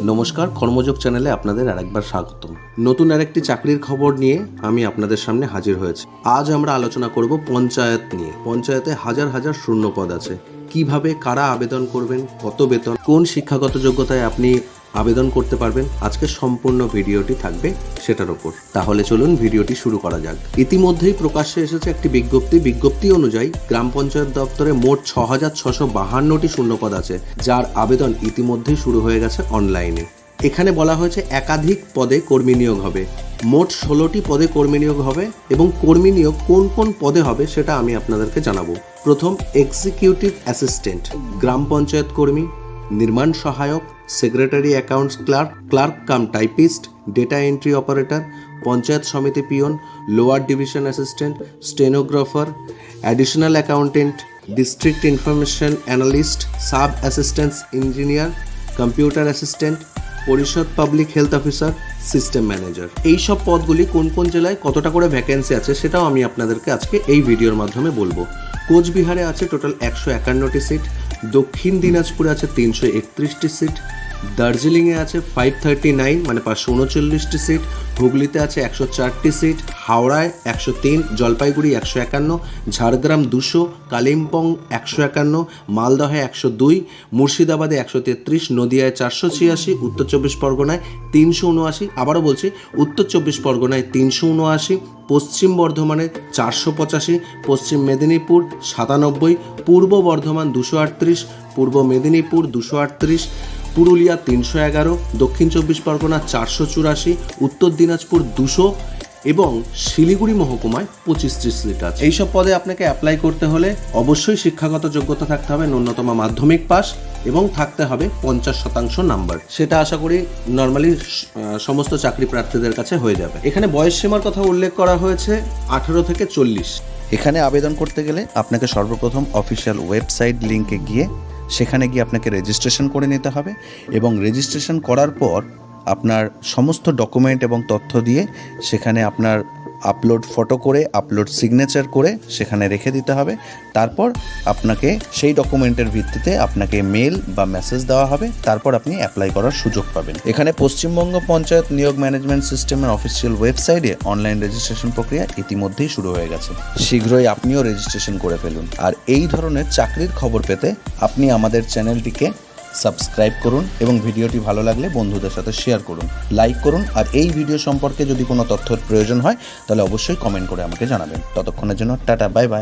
নমস্কার, কর্মযোগ চ্যানেলে আপনাদের আরেকবার স্বাগতম। নতুন আরেকটি চাকরির খবর নিয়ে আমি আপনাদের সামনে হাজির হয়েছি। আজ আমরা আলোচনা করব পঞ্চায়েত নিয়ে। পঞ্চায়েতে হাজার হাজার শূন্যপদ আছে। কিভাবে কারা আবেদন করবেন, কত বেতন, কোন শিক্ষাগত যোগ্যতায় আপনি আবেদন করতে পারবেন, আজকে সম্পূর্ণ ভিডিওটি থাকবে সেটার ওপর। তাহলে চলুন ভিডিওটি শুরু করা যাক। ইতিমধ্যেই প্রকাশ্যে এসেছে একটি বিজ্ঞপ্তি অনুযায়ী গ্রাম পঞ্চায়েত দপ্তরে মোট 6,652টি শূন্যপদ আছে, যার আবেদন ইতিমধ্যেই শুরু হয়ে গেছে অনলাইনে। এখানে বলা হয়েছে একাধিক পদে কর্মী নিয়োগ হবে। মোট 16টি পদে কর্মী নিয়োগ হবে এবং কর্মী নিয়োগ কোন কোন পদে হবে সেটা আমি আপনাদেরকে জানাবো। প্রথম, এক্সিকিউটিভ অ্যাসিস্ট্যান্ট, গ্রাম পঞ্চায়েত কর্মী, নির্মাণ সহায়ক, secretary accounts clerk cum typist, data entry operator, panchayat সমিতি পিয়ন, lower division assistant, stenographer, additional accountant, district information analyst, sub assistant engineer, computer assistant, পরিষদ public health officer, system manager. এই সব পদগুলি কোন কোন জেলায় কতটা করে ভ্যাকেন্সি আছে সেটাও আমি আপনাদেরকে আজকে এই ভিডিওর মাধ্যমে বলবো। কোচবিহারে আছে টোটাল 151টি সিট, দক্ষিণ দিনাজপুরে আছে 331টি সিট, দার্জিলিংয়ে আছে 539 মানে 539টি সিট, হুগলিতে আছে 104টি সিট, হাওড়ায় 103, জলপাইগুড়ি 151, ঝাড়গ্রাম 200, কালিম্পং 151, মালদহে 102, মুর্শিদাবাদে 133, নদিয়ায় 486, উত্তর চব্বিশ পরগনায় 379, আবারও বলছি উত্তর চব্বিশ পরগনায় 379, পশ্চিম বর্ধমানে 485, পশ্চিম মেদিনীপুর 97, পূর্ব বর্ধমান 238, পূর্ব মেদিনীপুর 238, পুরুলিয়া 311, দক্ষিণ চব্বিশ পরগনা 484, উত্তর দিনাজপুর 200 এবং শিলিগুড়ি মহকুমায় 25টি সিট আছে। এইসব পদে আপনাকে অ্যাপ্লাই করতে হলে অবশ্যই শিক্ষাগত যোগ্যতা থাকতে হবে, ন্যূনতম মাধ্যমিক পাস, এবং থাকতে হবে 50% নাম্বার। সেটা আশা করি নর্মালি সমস্ত চাকরি প্রার্থীদের কাছে হয়ে যাবে। এখানে বয়স সীমার কথা উল্লেখ করা হয়েছে 18 থেকে 40। এখানে আবেদন করতে গেলে আপনাকে সর্বপ্রথম অফিসিয়াল ওয়েবসাইট লিঙ্কে গিয়ে সেখানে গিয়ে আপনাকে রেজিস্ট্রেশন করে নিতে হবে এবং রেজিস্ট্রেশন করার পর আপনার সমস্ত ডকুমেন্ট এবং তথ্য দিয়ে সেখানে আপনার আপলোড ফটো করে আপলোড সিগনেচার করে সেখানে রেখে দিতে হবে। তারপর আপনাকে সেই ডকুমেন্টের ভিত্তিতে আপনাকে মেল বা মেসেজ দেওয়া হবে, তারপর আপনি অ্যাপ্লাই করার সুযোগ পাবেন। এখানে পশ্চিমবঙ্গ পঞ্চায়েত নিয়োগ ম্যানেজমেন্ট সিস্টেমের অফিসিয়াল ওয়েবসাইটে অনলাইন রেজিস্ট্রেশন প্রক্রিয়া ইতিমধ্যেই শুরু হয়ে গেছে। শীঘ্রই আপনিও রেজিস্ট্রেশন করে ফেলুন। আর এই ধরনের চাকরির খবর পেতে আপনি আমাদের চ্যানেলটিকে সাবস্ক্রাইব করুন এবং ভিডিওটি ভালো লাগলে বন্ধুদের সাথে শেয়ার করুন, লাইক করুন। আর এই ভিডিও সম্পর্কে যদি কোনো তথ্যের প্রয়োজন হয় তাহলে অবশ্যই কমেন্ট করে আমাকে জানাবেন। ততক্ষণের জন্য টাটা, বাই বাই।